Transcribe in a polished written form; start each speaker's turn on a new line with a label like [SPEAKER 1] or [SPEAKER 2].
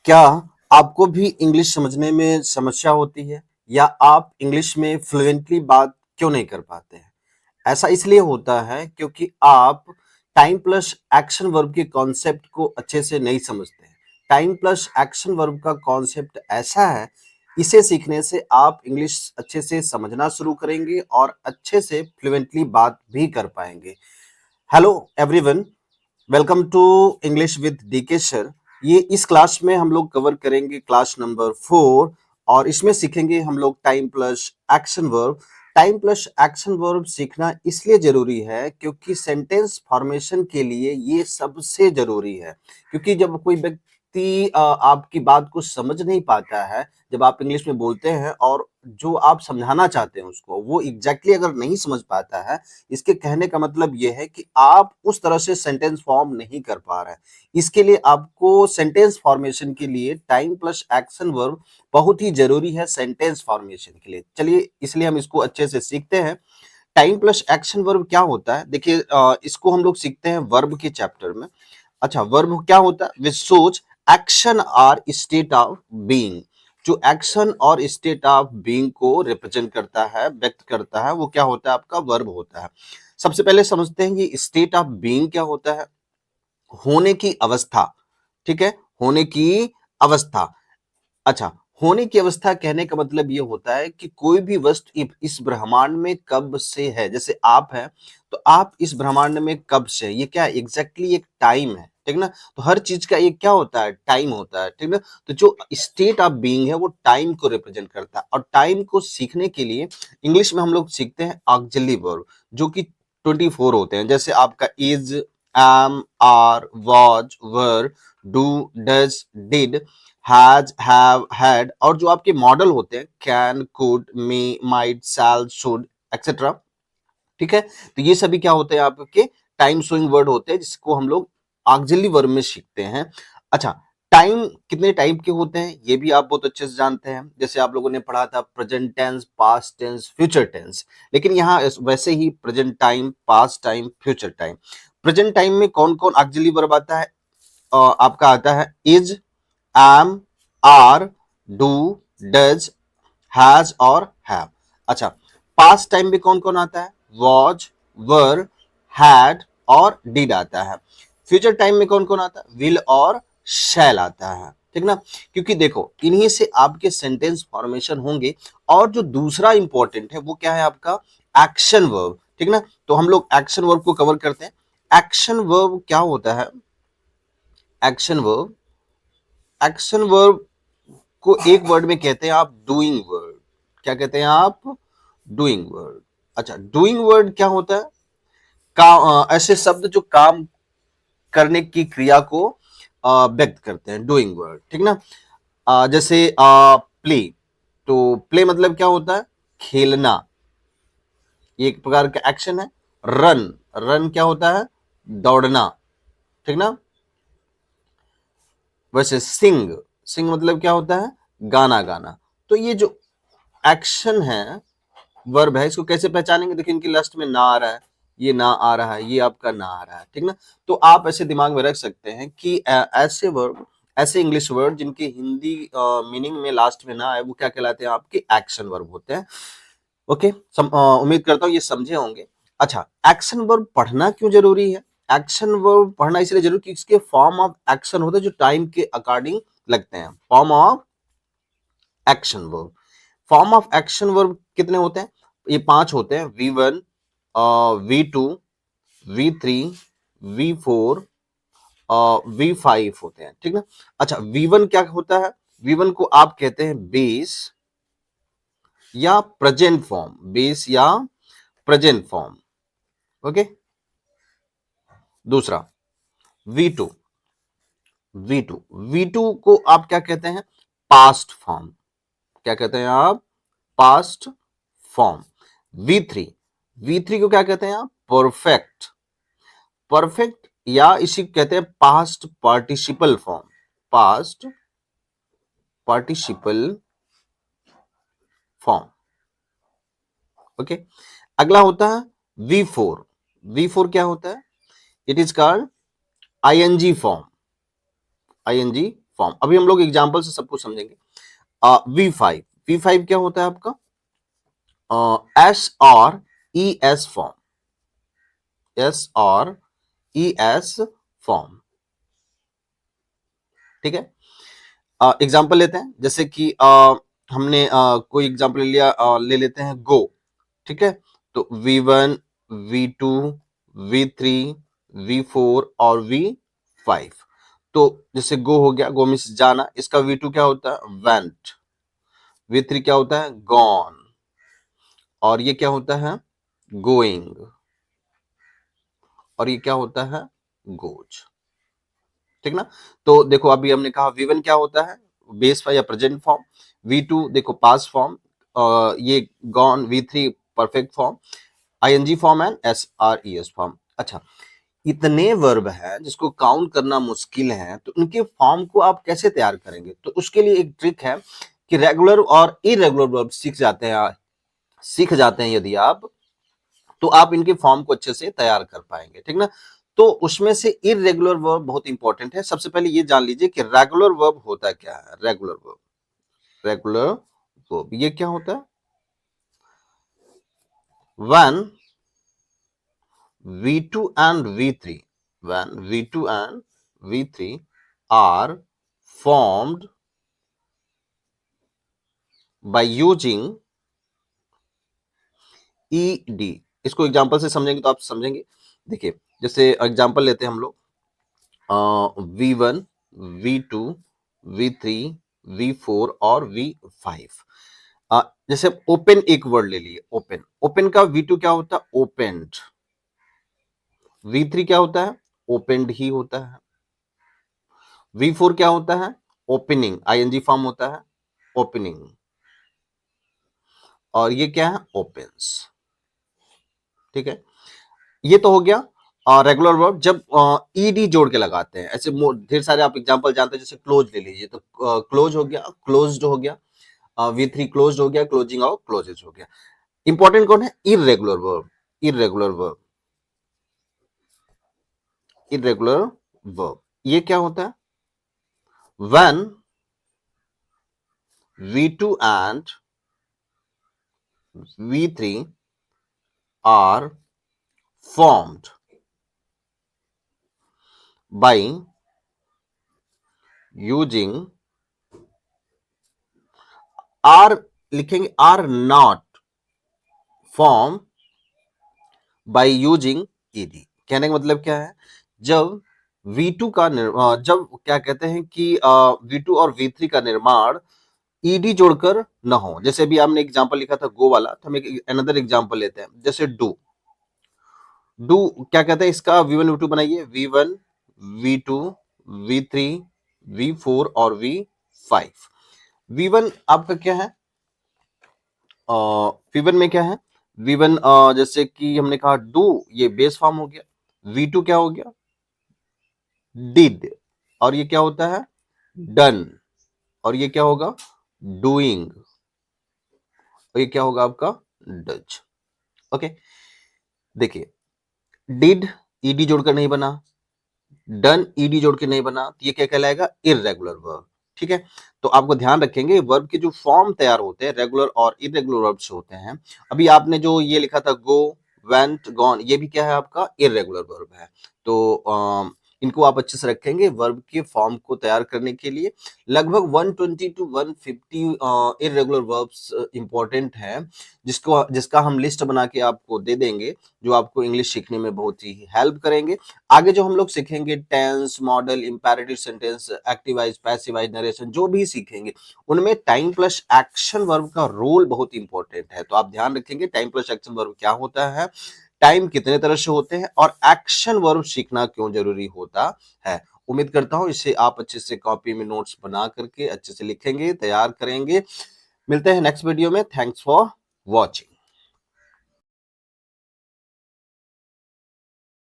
[SPEAKER 1] क्या आपको भी इंग्लिश समझने में समस्या होती है या आप इंग्लिश में फ्लुएंटली बात क्यों नहीं कर पाते हैं? ऐसा इसलिए होता है क्योंकि आप टाइम प्लस एक्शन वर्ब के कॉन्सेप्ट को अच्छे से नहीं समझते हैं। टाइम प्लस एक्शन वर्ब का कॉन्सेप्ट ऐसा है, इसे सीखने से आप इंग्लिश अच्छे से समझना शुरू करेंगे और अच्छे से फ्लुएंटली बात भी कर पाएंगे। Hello everyone, welcome to English with DK sir. ये इस क्लास में हम लोग कवर करेंगे क्लास नंबर 4 और इसमें सीखेंगे हम लोग time plus action verb. Time plus action verb सीखना इसलिए जरूरी है क्योंकि सेंटेंस फॉर्मेशन के लिए ये सबसे जरूरी है। क्योंकि जब कोई व्यक्ति आपकी बात को समझ नहीं पाता है, जब आप इंग्लिश में बोलते हैं और जो आप समझाना चाहते हैं उसको वो एग्जैक्टली अगर नहीं समझ पाता है, इसके कहने का मतलब यह है कि आप उस तरह से सेंटेंस फॉर्म नहीं कर पा रहे हैं। इसके लिए आपको सेंटेंस फॉर्मेशन के लिए टाइम प्लस एक्शन वर्ब बहुत ही जरूरी है सेंटेंस फॉर्मेशन के लिए। चलिए इसलिए हम इसको अच्छे से सीखते हैं। टाइम प्लस एक्शन वर्ब क्या होता है, देखिए इसको हम लोग सीखते हैं वर्ब के चैप्टर में। अच्छा, वर्ब क्या होता है? विच शोज एक्शन और स्टेट ऑफ बीइंग। जो एक्शन और स्टेट ऑफ बीइंग को रिप्रेजेंट करता है, व्यक्त करता है, वो क्या होता है? आपका वर्ब होता है। सबसे पहले समझते हैं ये स्टेट ऑफ बीइंग क्या होता है। होने की अवस्था, ठीक है, होने की अवस्था। अच्छा, होने की अवस्था कहने का मतलब ये होता है कि कोई भी वस्तु इस ब्रह्मांड में कब से है। जैसे आप हैं तो आप इस ब्रह्मांड में कब से है, ये क्या एग्जैक्टली एक टाइम है, ठीक ना। तो हर चीज का एक क्या होता है? टाइम होता है, ठीक ना। तो जो स्टेट ऑफ बीइंग है वो टाइम को रिप्रेजेंट करता है और टाइम को सीखने के लिए इंग्लिश में हम लोग सीखते हैं ऑक्सिलरी वर्ब, जो कि 24 होते हैं। जैसे आपका is, am, are, was, were, do, does, did, has, have, had, और जो आपके मॉडल होते हैं can, could, may, might, shall, should, etcetera, ठीक है। तो ये सभी क्या होते हैं? आपके टाइम शोइंग वर्ड होते हैं जिसको हम लोग ऑक्सिलरी वर्ब में सीखते हैं। अच्छा, टाइम कितने टाइप के होते हैं ये भी आप बहुत अच्छे से जानते हैं। जैसे आप लोगों ने पढ़ा था present tense, past tense, future tense. लेकिन यहाँ वैसे ही present time, past time, future time. Present time में कौन कौन ऑक्सिलरी वर्ब आता है? आपका आता है is, am, are, do, does, has और हैव। अच्छा, पास्ट टाइम में कौन कौन आता है? वॉज, वर, हैड और डिड आता है। फ्यूचर टाइम में कौन कौन आता है? विल और शैल आता है, ठीक ना। क्योंकि देखो इन्हीं से आपके सेंटेंस फॉर्मेशन होंगे। और जो दूसरा इंपॉर्टेंट है वो क्या है? आपका एक्शन वर्ब, ठीक ना। तो हम लोग एक्शन वर्ब को कवर करते हैं। एक्शन वर्ब क्या होता है? एक्शन वर्ब, एक्शन वर्ब को एक वर्ड में कहते हैं आप डूइंग वर्ड। क्या कहते हैं आप? Doing word. अच्छा, डूइंग वर्ड क्या होता है? ऐसे शब्द जो काम करने की क्रिया को व्यक्त करते हैं, डूइंग वर्ड, ठीक ना। जैसे प्ले। तो प्ले मतलब क्या होता है? खेलना, ये एक प्रकार का एक्शन है। रन, रन क्या होता है? दौड़ना, ठीक ना। वैसे सिंग, सिंग मतलब क्या होता है? गाना गाना। तो ये जो एक्शन है, वर्ब है, इसको कैसे पहचानेंगे? देखिए इनकी लिस्ट में ना आ रहा है, ये ना आ रहा है, ये आपका ना आ रहा है, ठीक ना। तो आप ऐसे दिमाग में रख सकते हैं कि ऐसे वर्ब, ऐसे इंग्लिश वर्ड जिनकी हिंदी मीनिंग में लास्ट में ना आए वो क्या कहलाते हैं? आपके एक्शन वर्ब होते हैं। ओके, उम्मीद करता हूँ ये समझे होंगे। अच्छा, एक्शन वर्ब पढ़ना क्यों जरूरी है? एक्शन वर्ब पढ़ना इसलिए जरूरी कि इसके फॉर्म ऑफ एक्शन होते हैं जो टाइम के अकॉर्डिंग लगते हैं। Form of action verb, form of action verb कितने होते हैं? ये 5 होते हैं। V1, V2, V3, V4, V5 होते हैं, ठीक ना। अच्छा, V1 क्या होता है? V1 को आप कहते हैं बेस या प्रेजेंट फॉर्म, बेस या प्रेजेंट फॉर्म। ओके, दूसरा V2, V2, V2 को आप क्या कहते हैं? Past form. क्या कहते हैं आप? Past form. V3, V3 को क्या कहते हैं आप? परफेक्ट, परफेक्ट या इसी को कहते हैं past participle form, past participle form. Okay, अगला होता है V4, V4 क्या होता है? It is called ING form, ING form. अभी हम लोग एग्जाम्पल से सब कुछ समझेंगे। V5, V5 क्या होता है आपका? SRES फॉर्म, SRES फॉर्म, ठीक है। एग्जाम्पल लेते हैं, जैसे कि हमने कोई एग्जाम्पल ले लिया, ले लेते हैं गो, ठीक है। तो V1, V2, V3, V4 और V5। तो जैसे गो हो गया, गो मीन्स जाना, इसका V2 क्या होता है? वेंट। V3 क्या होता है? गॉन। और ये क्या होता है? गोइंग। और ये क्या होता है? गोज, ठीक ना। तो देखो अभी हमने कहा V1 क्या होता है? बेस फॉर्म या प्रेजेंट फॉर्म। V2 देखो पास्ट फॉर्म, ये gone. V3 perfect form, ING form and SRES form. अच्छा, इतने वर्ब हैं जिसको काउंट करना मुश्किल है, तो उनके फॉर्म को आप कैसे तैयार करेंगे? तो उसके लिए एक ट्रिक है कि रेगुलर और इरेगुलर वर्ब सीख जाते हैं यदि आप, तो आप इनके फॉर्म को अच्छे से तैयार कर पाएंगे, ठीक ना। तो उसमें से इरेगुलर वर्ब बहुत इंपॉर्टेंट है। सबसे पहले ये जान लीजिए कि रेगुलर वर्ब होता क्या है। रेगुलर वर्ब, रेगुलर वर्ब ये क्या होता है? When V2 and V3, when V2 and V3 are formed by using ED। इसको एग्जांपल से समझेंगे तो आप समझेंगे। देखिए जैसे एग्जांपल लेते हैं हम लोग, V1, V2, V3, V4 और V5। जैसे ओपन एक वर्ड ले लिए, ओपन। ओपन का V2 क्या होता है? ओपेंड। V3 क्या होता है? ओपेंड ही होता है। V4 क्या होता है? ओपनिंग, आईएनजी फॉर्म होता है, ओपनिंग। और ये क्या है? ओपन्स, ठीक है। ये तो हो गया रेगुलर वर्ब जब ईडी जोड़ के लगाते हैं। ऐसे ढेर सारे आप एग्जांपल जानते हैं, जैसे क्लोज ले लीजिए, तो क्लोज हो गया, क्लोज्ड हो गया, V3 क्लोज्ड हो गया, क्लोजिंग और क्लोजेज हो गया। इंपॉर्टेंट कौन है? Irregular verb, irregular verb, irregular verb. ये क्या होता है? When V2 and V3 are formed by using, are लिखेंगे, are not form by using ED. कहने का मतलब क्या है? जब V2 का जब क्या कहते हैं कि V2 और V3 का निर्माण ईडी जोड़कर न हो। जैसे अभी आपने एग्जांपल लिखा था गो वाला, तो हम एक अनदर एग्जांपल लेते हैं, जैसे डू। डू क्या कहते हैं? इसका V1 V2 बनाइए, V1 V2 V3 V4 और V5। V1 आपका क्या है? V1 में क्या है? V1 जैसे कि हमने कहा डू, ये बेस फॉर्म हो गया। V2 क्या हो गया? डिड। और ये क्या होता है? डन। और ये क्या होगा? डूइंग। और ये क्या होगा आपका? डज। ओके, देखिए डिड ईडी जोड़कर नहीं बना, डन ईडी जोड़ के नहीं बना, तो ये क्या कहलाएगा? इररेगुलर वर्ब, ठीक है। तो आपको ध्यान रखेंगे वर्ब के जो फॉर्म तैयार होते हैं, रेगुलर और इररेगुलर वर्ब्स होते हैं। अभी आपने जो ये लिखा था गो, वेंट, गॉन, ये भी क्या है? आपका इररेगुलर वर्ब है। तो इनको आप अच्छे से रखेंगे। वर्ब के फॉर्म को तैयार करने के लिए लगभग 120 टू 150 इररेगुलर वर्ब्स इंपॉर्टेंट है, जिसका हम लिस्ट बना के आपको दे देंगे, जो आपको इंग्लिश सीखने में बहुत ही हेल्प करेंगे। आगे जो हम लोग सीखेंगे tense, modal, imperative sentence, activise, passivise, narration, जो भी सीखेंगे उनमें टाइम प्लस एक्शन वर्ब का रोल बहुत इंपॉर्टेंट है। तो आप ध्यान रखेंगे टाइम प्लस एक्शन वर्ब क्या होता है, टाइम कितने तरह से होते हैं, और एक्शन वर्ब सीखना क्यों जरूरी होता है। उम्मीद करता हूं इसे आप अच्छे से कॉपी में नोट्स बना करके अच्छे से लिखेंगे, तैयार करेंगे। मिलते हैं नेक्स्ट वीडियो में। Thanks for watching.